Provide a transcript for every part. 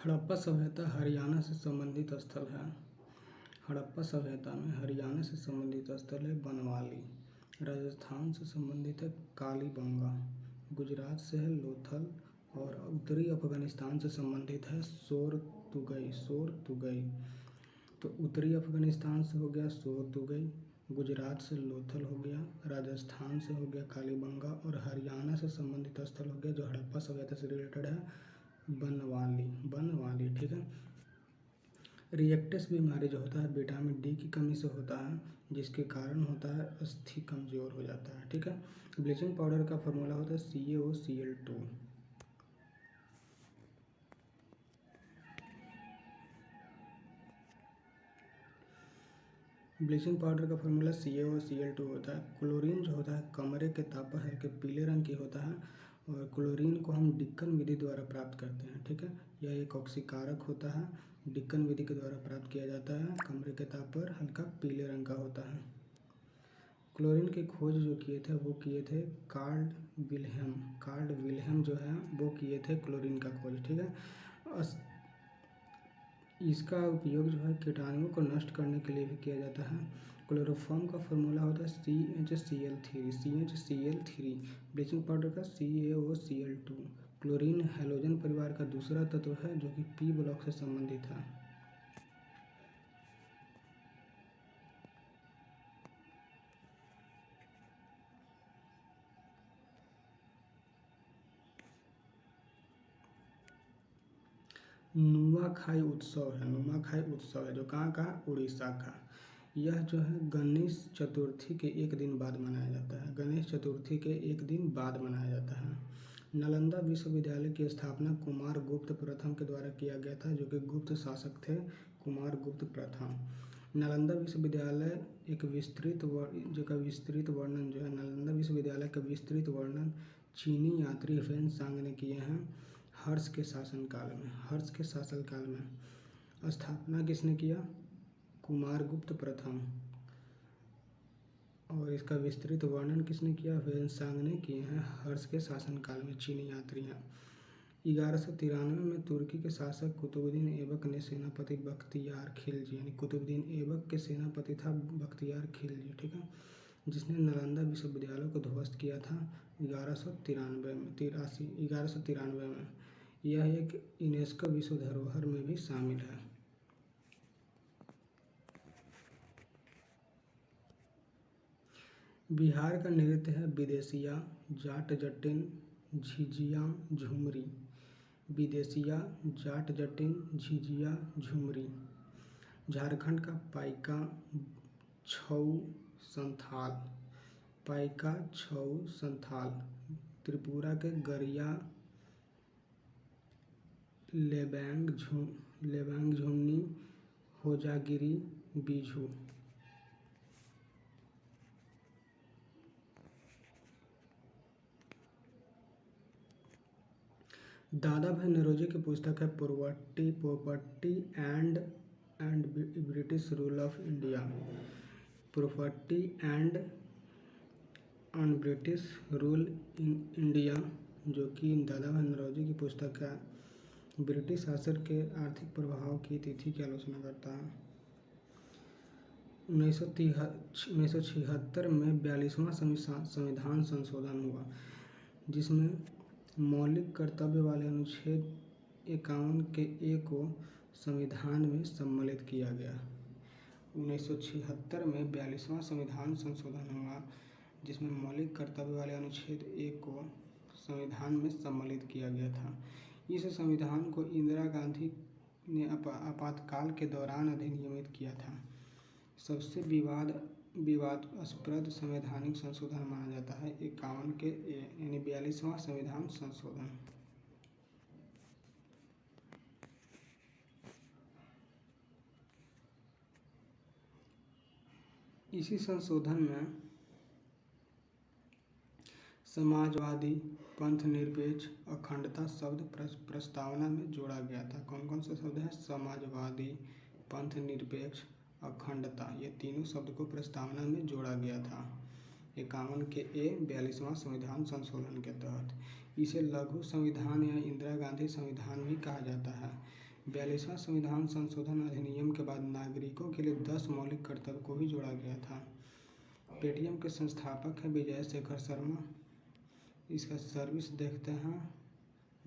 हड़प्पा सभ्यता हरियाणा से संबंधित स्थल है। हड़प्पा सभ्यता में हरियाणा से संबंधित स्थल है बनवाली, राजस्थान से संबंधित है कालीबंगा, गुजरात से है लोथल और उत्तरी अफगानिस्तान से संबंधित है सोरतुगई। तो उत्तरी अफगानिस्तान से हो गया सोरतुगई, गुजरात से लोथल हो गया, राजस्थान से हो गया कालीबंगा और हरियाणा से संबंधित स्थल हो गया जो हड़प्पा सभ्यता से रिलेटेड है बनवाली। ठीक है। रिएक्टस बीमारी जो होता है विटामिन डी की कमी से होता है, जिसके कारण होता है अस्थि कमजोर हो जाता है। ठीक है। ब्लीचिंग पाउडर का फॉर्मूला होता है CaOCl2। ब्लीचिंग पाउडर का फॉर्मूला CaOCl2 होता है। क्लोरीन जो होता है कमरे के ताप पर हल्के पीले रंग की होता है और क्लोरीन को हम डिक्कन विधि द्वारा प्राप्त करते हैं। ठीक है। यह एक ऑक्सीकारक होता है, डिक्कन विधि के द्वारा प्राप्त किया जाता है, कमरे के ताप पर हल्का पीले रंग का होता है। क्लोरीन की खोज जो किए थे वो किए थे कार्ल विल्हेम जो है वो किए थे क्लोरीन का खोज। ठीक है। इसका उपयोग जो है कीटाणुओं को नष्ट करने के लिए भी किया जाता है। क्लोरोफॉर्म का फॉर्मूला होता है CHCl3। ब्लीचिंग पाउडर का CaOCl2। क्लोरीन हैलोजन परिवार का दूसरा तत्व है जो कि P ब्लॉक से संबंधित है। नुआखाई उत्सव है जो कहाँ का, उड़ीसा का। यह जो है गणेश चतुर्थी के एक दिन बाद मनाया जाता है। नालंदा विश्वविद्यालय की स्थापना कुमार गुप्त प्रथम के द्वारा किया गया था, जो कि गुप्त शासक थे, कुमार गुप्त प्रथम। नालंदा विश्वविद्यालय नालंदा विश्वविद्यालय का विस्तृत वर्णन चीनी यात्री ह्वेन-सांग ने किए हैं हर्ष के शासनकाल में। स्थापना किसने किया, कुमारगुप्त प्रथम। और इसका विस्तृत वर्णन किसने किया, ह्वेन-सांग ने किए हैं हर्ष के शासनकाल में। चीनी यात्री हैं। 1193 में तुर्की के शासक कुतुबुद्दीन ऐबक ने सेनापति बख्तियार खिलजी यानी कुतुबुद्दीन ऐबक के सेनापति था बख्तियार खिलजी। ठीक है। जिसने नालंदा विश्वविद्यालय को ध्वस्त किया था 1193 में। यह एक यूनेस्को विश्व धरोहर में भी शामिल है। बिहार का नृत्य है विदेशिया, जाट जटिन, झिझिया, झुमरी। विदेशिया, जाट जटिन, झिझिया, झुमरी। झारखंड का पाइका, छऊ, संथाल। त्रिपुरा के गरिया, लेबैंग झुमनी, होजागिरी, बिझू। दादा भाई नौरोजी की पुस्तक है property and British rule of India. Property and British rule in India, जो कि दादा भाई नौरोजी की पुस्तक है, ब्रिटिश शासन के आर्थिक प्रभाव की तिथि की आलोचना करता है। 1976 में 42वां संविधान संशोधन हुआ, जिसमें मौलिक कर्तव्य वाले अनुच्छेद 51 के ए को संविधान में सम्मिलित किया गया। 1976 में 42वां संविधान संशोधन हुआ, जिसमें मौलिक कर्तव्य वाले अनुच्छेद 1 को संविधान में सम्मिलित किया गया था। इस संविधान को इंदिरा गांधी ने आपातकाल के दौरान अधिनियमित किया था। सबसे विवादास्पद संवैधानिक संशोधन माना जाता है 51 के यानी 42वां संविधान संशोधन। इसी संशोधन में समाजवादी, पंथनिरपेक्ष, अखंडता शब्द प्रस्तावना में जोड़ा गया था। कौन कौन से शब्द हैं, समाजवादी, पंथनिरपेक्ष, अखंडता, ये तीनों शब्द को प्रस्तावना में जोड़ा गया था 51 के ए 42वां संविधान संशोधन के तहत। इसे लघु संविधान या इंदिरा गांधी संविधान भी कहा जाता है। 42वां संविधान संशोधन अधिनियम के बाद नागरिकों के लिए 10 मौलिक कर्तव्य को भी जोड़ा गया था। पेटीएम के संस्थापक हैं विजय शेखर शर्मा। इसका सर्विस देखते हैं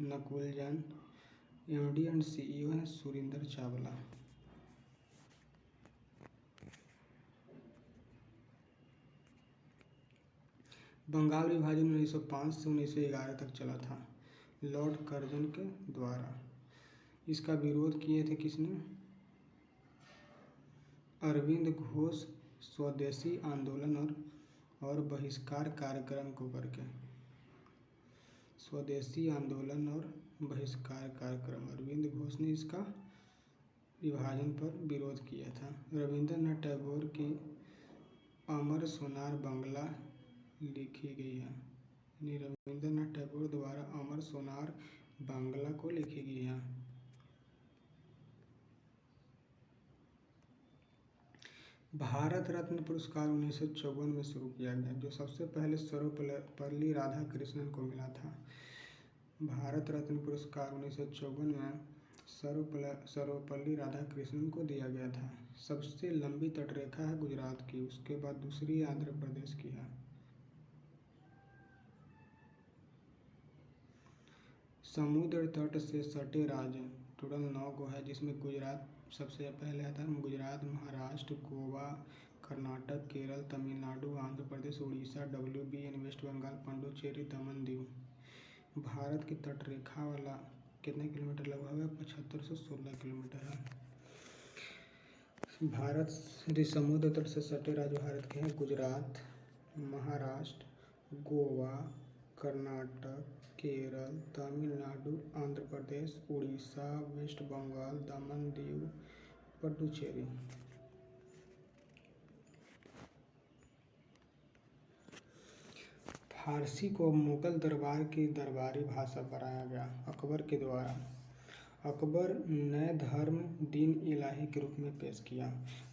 Nakul Jain. MD and CEO हैं सुरिंदर चावला। बंगाल विभाजन 1905 से 1911 तक चला था लॉर्ड कर्जन के द्वारा। इसका विरोध किए थे किसने? अरविंद घोष स्वदेशी आंदोलन और बहिष्कार कार्यक्रम को करके। स्वदेशी आंदोलन और बहिष्कार कार्यक्रम, अरविंद घोष ने इसका विभाजन पर विरोध किया था। रविंद्रनाथ टैगोर की अमर सोनार बांग्ला लिखी गई है। रविंद्रनाथ टैगोर द्वारा अमर सोनार बांग्ला को लिखी गई है। भारत रत्न पुरस्कार 1954 में शुरू किया गया, जो सबसे पहले सर्वपल्ली राधाकृष्णन को मिला था। भारत रत्न पुरस्कार 1954 में सर्वपल्ली राधाकृष्णन को दिया गया था। सबसे लंबी तटरेखा है गुजरात की, उसके बाद दूसरी आंध्र प्रदेश की है। समुद्र तट से सटे राज्य टोटल 9 को है, जिसमें गुजरात सबसे पहले आता है। Gujarat, Maharashtra, Goa, Karnataka, Kerala, Tamil Nadu, Andhra Pradesh, Orissa, WBN, waste Bengal, Puducherry, Daman Diu. भारत की तटरेखा वाला कितने किलोमीटर लगभग है? 7516 किलोमीटर है। भारत समुद्र तट से सटे राज्य भारत के हैं गुजरात, महाराष्ट्र, गोवा, कर्नाटक, केरल, तमिलनाडु, आंध्र प्रदेश, उड़ीसा, वेस्ट बंगाल, दमन दीव, पुडुचेरी। फारसी को मुगल दरबार की दरबारी भाषा बनाया गया अकबर के द्वारा। अकबर नए धर्म दीन इलाही के रूप में पेश किया।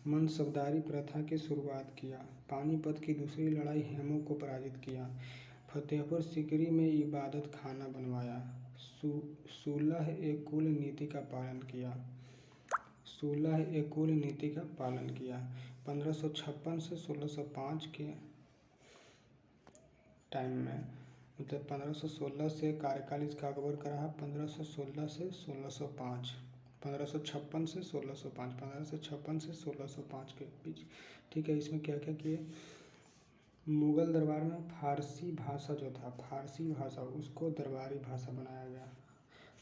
मनसबदारी प्रथा की शुरुआत किया। पानीपत की दूसरी लड़ाई हेमू को पराजित किया। फतेहपुर सीकरी में इबादत खाना बनवाया। सुलह ए कुल नीति का पालन किया। 1556 से 1605 के टाइम में, मतलब 1516 से कार्यकाल इसका अकबर का रहा। 1516 से 1605, 1556 से 1605, 1556 से 1605 के बीच। ठीक है, इसमें क्या क्या किए? मुगल दरबार में फारसी भाषा जो था, फारसी भाषा, उसको दरबारी भाषा बनाया गया।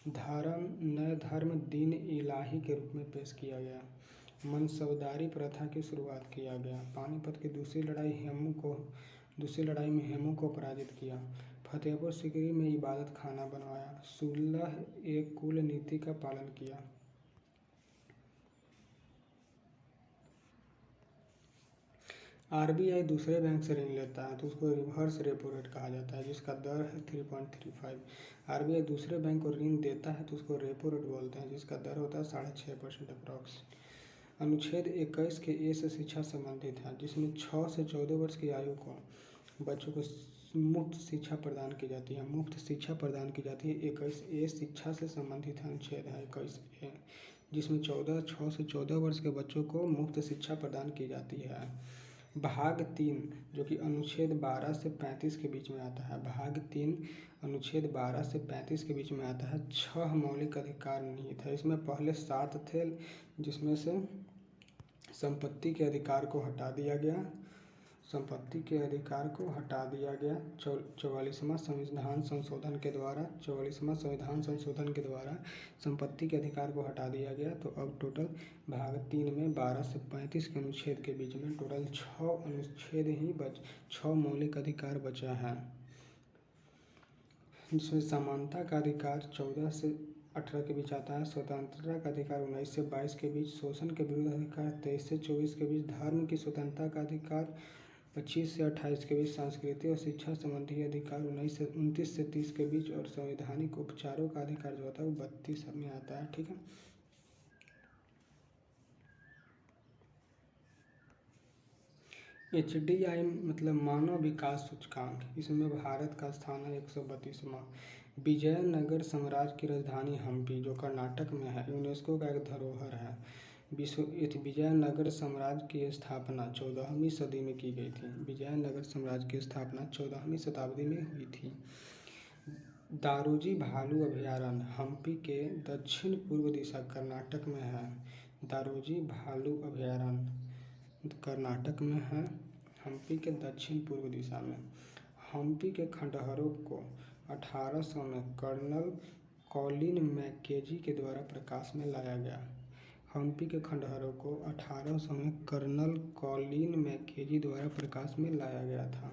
नए धर्म दीन इलाही के रूप में पेश किया गया। मनसबदारी प्रथा की शुरुआत किया गया। पानीपत की दूसरी लड़ाई में हेमू को पराजित किया। फतेहपुर सीकरी में इबादत खाना बनवाया। सुलह ए कुल नीति का पालन किया। RBI दूसरे बैंक से ऋण लेता है तो उसको रिवर्स रेपो रेट कहा जाता है, जिसका दर है 3.35। RBI दूसरे बैंक को ऋण देता है तो उसको रेपो रेट बोलते हैं, जिसका दर होता है 6.5% अप्रॉक्स। अनुच्छेद 21 के ए से शिक्षा संबंधित है, जिसमें 6 से 14 वर्ष की आयु को बच्चों को मुफ्त शिक्षा प्रदान की जाती है। मुफ्त शिक्षा प्रदान की जाती है। 21A शिक्षा से संबंधित अनुच्छेद है 21A, जिसमें 6 से 14 वर्ष के बच्चों को मुफ्त शिक्षा प्रदान की जाती है। भाग 3 जो कि अनुच्छेद 12 से 35 के बीच में आता है। भाग 3 अनुच्छेद 12 से 35 के बीच में आता है। 6 मौलिक अधिकार निहित है। इसमें पहले 7 थे, जिसमें से संपत्ति के अधिकार को हटा दिया गया। 44वां संविधान संशोधन के द्वारा संपत्ति के अधिकार को हटा दिया गया। तो अब टोटल भाग 3 में 12 से 35 के अनुच्छेद के बीच में टोटल 6 मौलिक अधिकार बचा है, जिसमें समानता का अधिकार 14 से 18 के बीच आता है। स्वतंत्रता का अधिकार 19 से 22 के बीच। शोषण के विरुद्ध अधिकार 23 से 24 के बीच। धर्म की स्वतंत्रता का अधिकार 25 से 28 के बीच। सांस्कृतिक और शिक्षा संबंधी अधिकार 29 से 30 के बीच। और संवैधानिक उपचारों का अधिकार जो होता है वो 32 में आता है। ठीक है, HDI मतलब मानव विकास सूचकांक, इसमें भारत का स्थान है 132वां। विजयनगर साम्राज्य की राजधानी हम्पी जो कर्नाटक में है यूनेस्को का एक धरोहर है। विजयनगर साम्राज्य की स्थापना 14वीं सदी में की गई थी। विजयनगर साम्राज्य की स्थापना 14वीं शताब्दी में हुई थी। दारोजी भालू अभयारण्य हम्पी के दक्षिण पूर्व दिशा कर्नाटक में है। दारोजी भालू अभयारण्य कर्नाटक में है, हम्पी के दक्षिण पूर्व दिशा में। हम्पी के खंडहरों को 1800 में कर्नल कॉलिन मैकेंजी के द्वारा प्रकाश में लाया गया। हम्पी के खंडहरों को 1800 में कर्नल कॉलिन मैकेंजी द्वारा प्रकाश में लाया गया था।